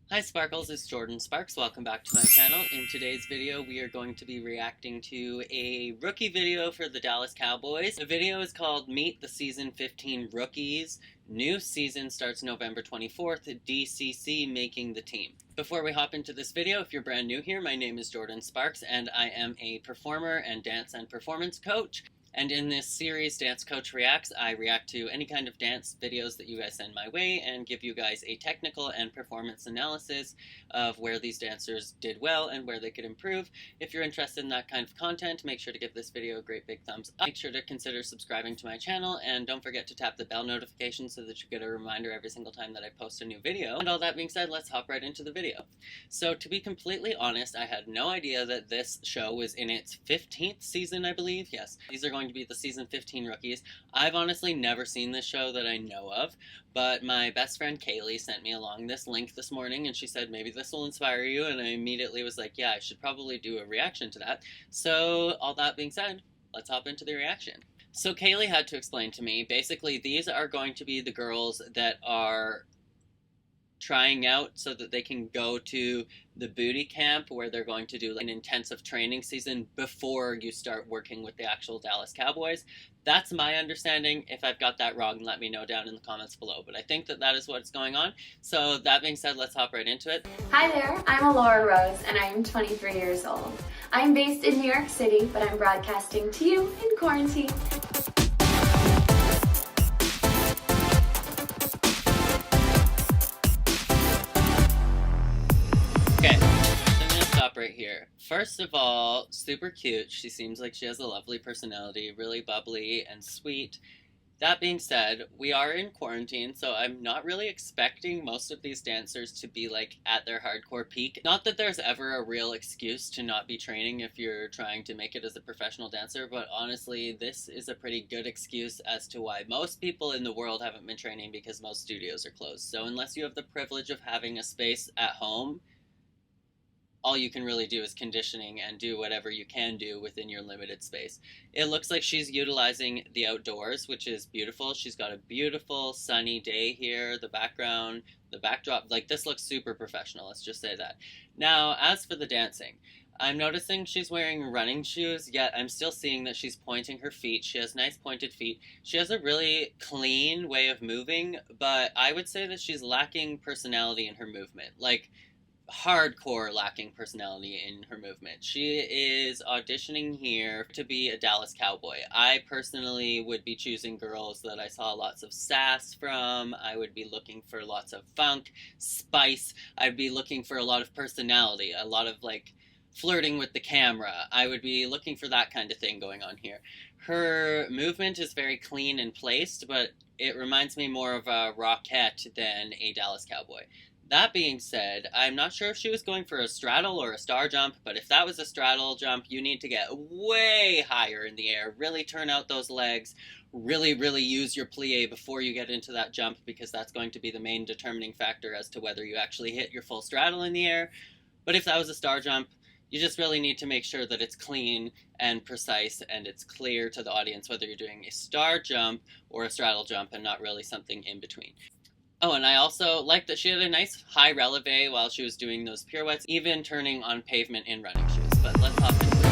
Hi Sparkles, it's Jordan Sparks. Welcome back to my channel. In today's video, we are going to be reacting to a rookie video for the Dallas Cowboys. The video is called Meet the Season 15 Rookies. New season starts November 24th, DCC making the team. Before we hop into this video, if you're brand new here, my name is Jordan Sparks and I am a performer and dance and performance coach. And in this series, Dance Coach Reacts, I react to any kind of dance videos that you guys send my way and give you guys a technical and performance analysis of where these dancers did well and where they could improve. If you're interested in that kind of content, make sure to give this video a great big thumbs up. Make sure to consider subscribing to my channel and don't forget to tap the bell notification so that you get a reminder every single time that I post a new video. And all that being said, let's hop right into the video. So to be completely honest, I had no idea that this show was in its 15th season, I believe. Yes, these are going to be the season 15 rookies. I've honestly never seen this show that I know of, but my best friend Kaylee sent me along this link this morning and she said maybe this will inspire you, and I immediately was like, yeah, I should probably do a reaction to that. So all that being said, let's hop into the reaction. So Kaylee had to explain to me, basically these are going to be the girls that are trying out so that they can go to the booty camp where they're going to do like an intensive training season before you start working with the actual Dallas Cowboys. That's my understanding. If I've got that wrong, let me know down in the comments below. But I think that that is what's going on. So that being said, let's hop right into it. Hi there, I'm Laura Rose and I am 23 years old. I'm based in New York City, but I'm broadcasting to you in quarantine. Okay, so I'm gonna stop right here. First of all, super cute. She seems like she has a lovely personality, really bubbly and sweet. That being said, we are in quarantine, so I'm not really expecting most of these dancers to be like at their hardcore peak. Not that there's ever a real excuse to not be training if you're trying to make it as a professional dancer, but honestly, this is a pretty good excuse as to why most people in the world haven't been training, because most studios are closed. So unless you have the privilege of having a space at home, all you can really do is conditioning and do whatever you can do within your limited space. It looks like she's utilizing the outdoors, which is beautiful. She's got a beautiful sunny day here. The background, the backdrop, like this looks super professional, let's just say that. Now, as for the dancing, I'm noticing she's wearing running shoes, yet I'm still seeing that she's pointing her feet. She has nice pointed feet. She has a really clean way of moving, but I would say that she's lacking personality in her movement. Like, hardcore lacking personality in her movement. She is auditioning here to be a Dallas Cowboy. I personally would be choosing girls that I saw lots of sass from. I would be looking for lots of funk, spice. I'd be looking for a lot of personality, a lot of like flirting with the camera. I would be looking for that kind of thing going on here. Her movement is very clean and placed, but it reminds me more of a Rockette than a Dallas Cowboy. That being said, I'm not sure if she was going for a straddle or a star jump, but if that was a straddle jump, you need to get way higher in the air, really turn out those legs, really use your plie before you get into that jump, because that's going to be the main determining factor as to whether you actually hit your full straddle in the air. But if that was a star jump, you just really need to make sure that it's clean and precise and it's clear to the audience whether you're doing a star jump or a straddle jump and not really something in between. Oh, and I also like that she had a nice high releve while she was doing those pirouettes, even turning on pavement in running shoes. But let's hop into it.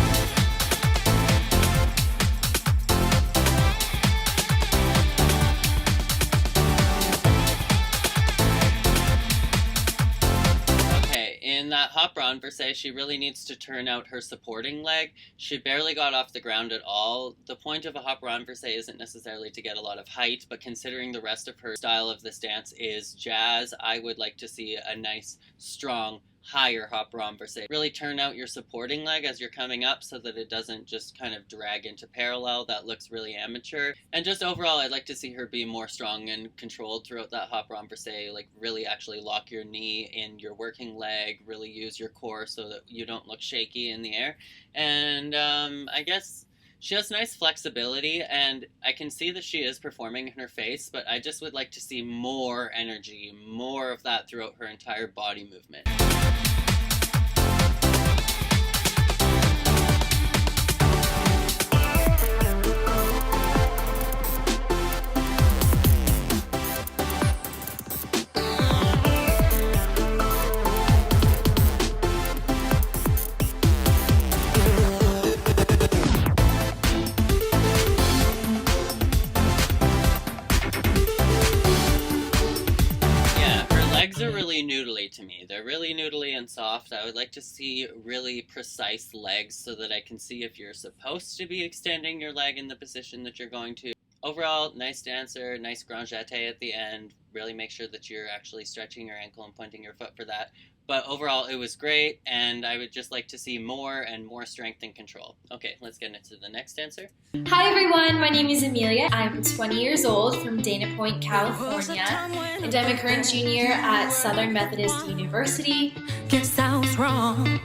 In that hop renversé, she really needs to turn out her supporting leg. She barely got off the ground at all. The point of a hop renversé isn't necessarily to get a lot of height, but considering the rest of her style of this dance is jazz, I would like to see a nice, strong, higher hop renversé. Really turn out your supporting leg as you're coming up so that it doesn't just kind of drag into parallel. That looks really amateur. And just overall, I'd like to see her be more strong and controlled throughout that hop renversé. Like really actually lock your knee in your working leg, really use your core so that you don't look shaky in the air. And I guess she has nice flexibility, and I can see that she is performing in her face, but I just would like to see more energy, more of that throughout her entire body movement. noodly to me. They're really noodly and soft. I would like to see really precise legs so that I can see if you're supposed to be extending your leg in the position that you're going to. Overall, nice dancer, nice grand jeté at the end. Really make sure that you're actually stretching your ankle and pointing your foot for that. But overall, it was great, and I would just like to see more and more strength and control. Okay, let's get into the next dancer. Hi everyone, my name is Amelia. I'm 20 years old from Dana Point, California, and I'm a current junior at Southern Methodist University. Guess I was wrong.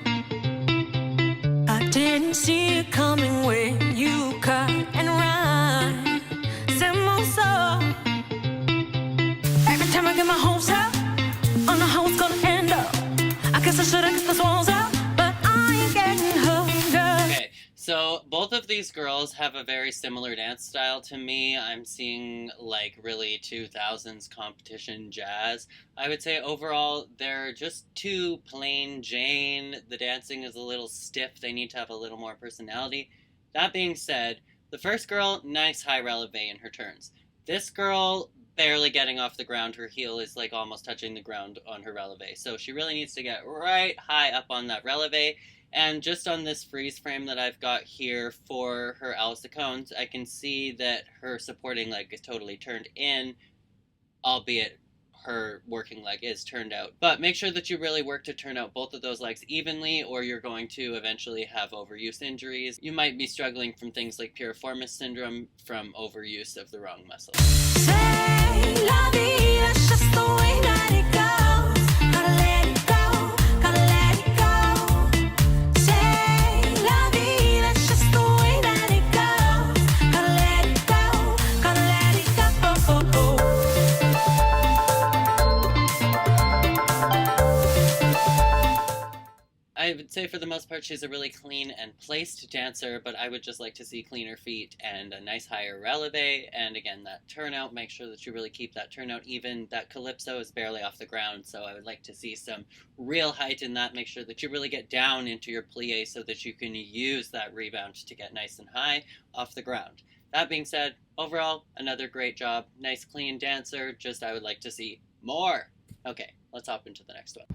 I didn't see it coming when you cut and run. Every time I get my hopes up, I know how it's gonna end up. I guess I should've get the walls up, but I ain't getting hooked up. Okay, so both of these girls have a very similar dance style to me. I'm seeing like really 2000s competition jazz. I would say overall they're just too plain Jane. The dancing is a little stiff. They need to have a little more personality. That being said, the first girl, nice high releve in her turns. This girl, barely getting off the ground. Her heel is like almost touching the ground on her releve. So she really needs to get right high up on that releve. And just on this freeze frame that I've got here for her Alice Cones, I can see that her supporting leg is totally turned in, albeit her working leg is turned out. But make sure that you really work to turn out both of those legs evenly, or you're going to eventually have overuse injuries. You might be struggling from things like piriformis syndrome from overuse of the wrong muscle. Say la vie, that's just the way that it goes. Gotta let it go, gotta let it go. Say la vie, that's just the way that it goes. Gotta let it go, gotta let it go. I would say for the most part she's a really clean and placed dancer, but I would just like to see cleaner feet and a nice higher releve, and again that turnout, make sure that you really keep that turnout even. That calypso is barely off the ground, so I would like to see some real height in that. Make sure that you really get down into your plie so that you can use that rebound to get nice and high off the ground. That being said, overall, another great job. Nice clean dancer, just I would like to see more. Okay, let's hop into the next one.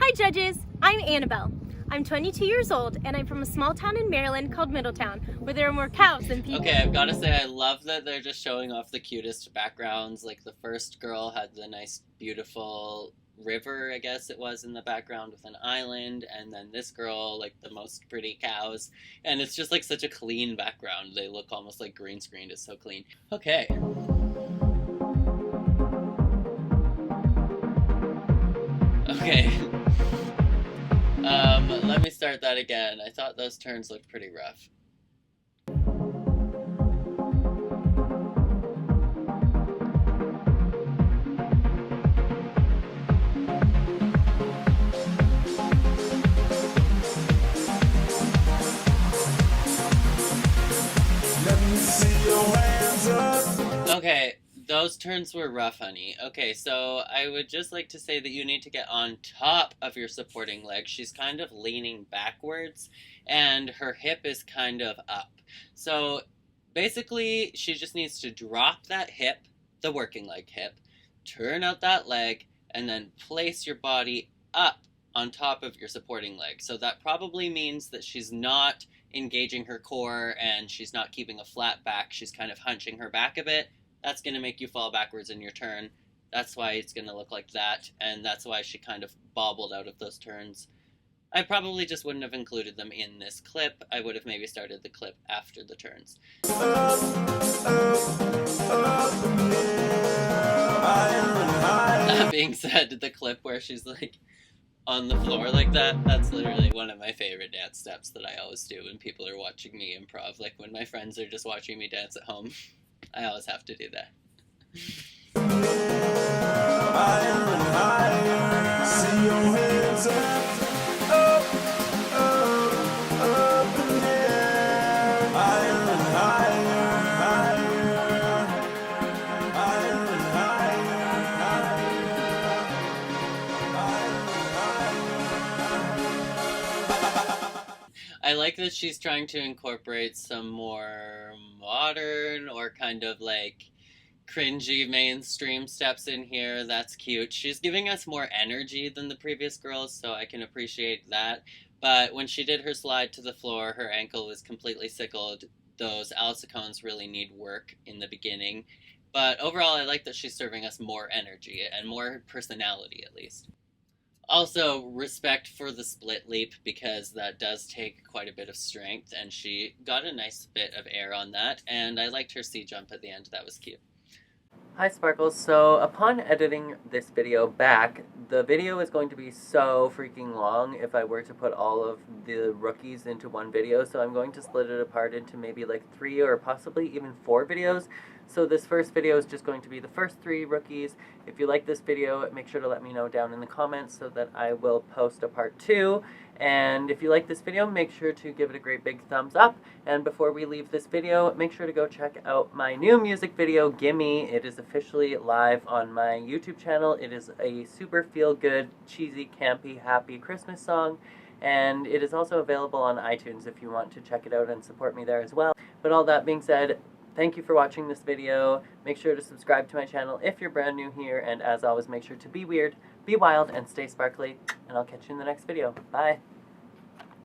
Hi judges, I'm Annabelle. I'm 22 years old and I'm from a small town in Maryland called Middletown where there are more cows than people. Okay, I've got to say I love that they're just showing off the cutest backgrounds. Like the first girl had the nice beautiful river, I guess it was, in the background with an island, and then this girl like the most pretty cows, and it's just like such a clean background. They look almost like green screened. It's so clean. Okay. Okay. Let me start that again. I thought those turns looked pretty rough. Let me see your hands up. Okay, those turns were rough, honey. Okay, so I would just like to say that you need to get on top of your supporting leg. She's kind of leaning backwards, and her hip is kind of up. So basically, she just needs to drop that hip, the working leg hip, turn out that leg, and then place your body up on top of your supporting leg. So that probably means that she's not engaging her core and she's not keeping a flat back. She's kind of hunching her back a bit. That's going to make you fall backwards in your turn. That's why it's going to look like that, and that's why she kind of bobbled out of those turns. I probably just wouldn't have included them in this clip. I would have maybe started the clip after the turns. That being said, the clip where she's like on the floor like that, that's literally one of my favorite dance steps that I always do when people are watching me improv. Like when my friends are just watching me dance at home, I always have to do that. See your hands up, up, up, up in the air. Higher and higher, higher, higher and higher. I like that she's trying to incorporate some more modern or kind of like cringy mainstream steps in here. That's cute. She's giving us more energy than the previous girls, so I can appreciate that. But when she did her slide to the floor, her ankle was completely sickled. Those alcicones really need work in the beginning. But overall, I like that she's serving us more energy and more personality, at least. Also, respect for the split leap because that does take quite a bit of strength, and she got a nice bit of air on that, and I liked her C jump at the end. That was cute. Hi Sparkles, so upon editing this video back, the video is going to be so freaking long if I were to put all of the rookies into one video, so I'm going to split it apart into maybe like 3 or possibly even 4 videos. So this first video is just going to be the first 3 rookies. If you like this video, make sure to let me know down in the comments so that I will post a part 2. And if you like this video, make sure to give it a great big thumbs up. And before we leave this video, make sure to go check out my new music video, Gimme. It is officially live on my YouTube channel. It is a super feel-good, cheesy, campy, happy Christmas song. And it is also available on iTunes if you want to check it out and support me there as well. But all that being said, thank you for watching this video. Make sure to subscribe to my channel if you're brand new here. And as always, make sure to be weird, be wild, and stay sparkly. And I'll catch you in the next video. Bye!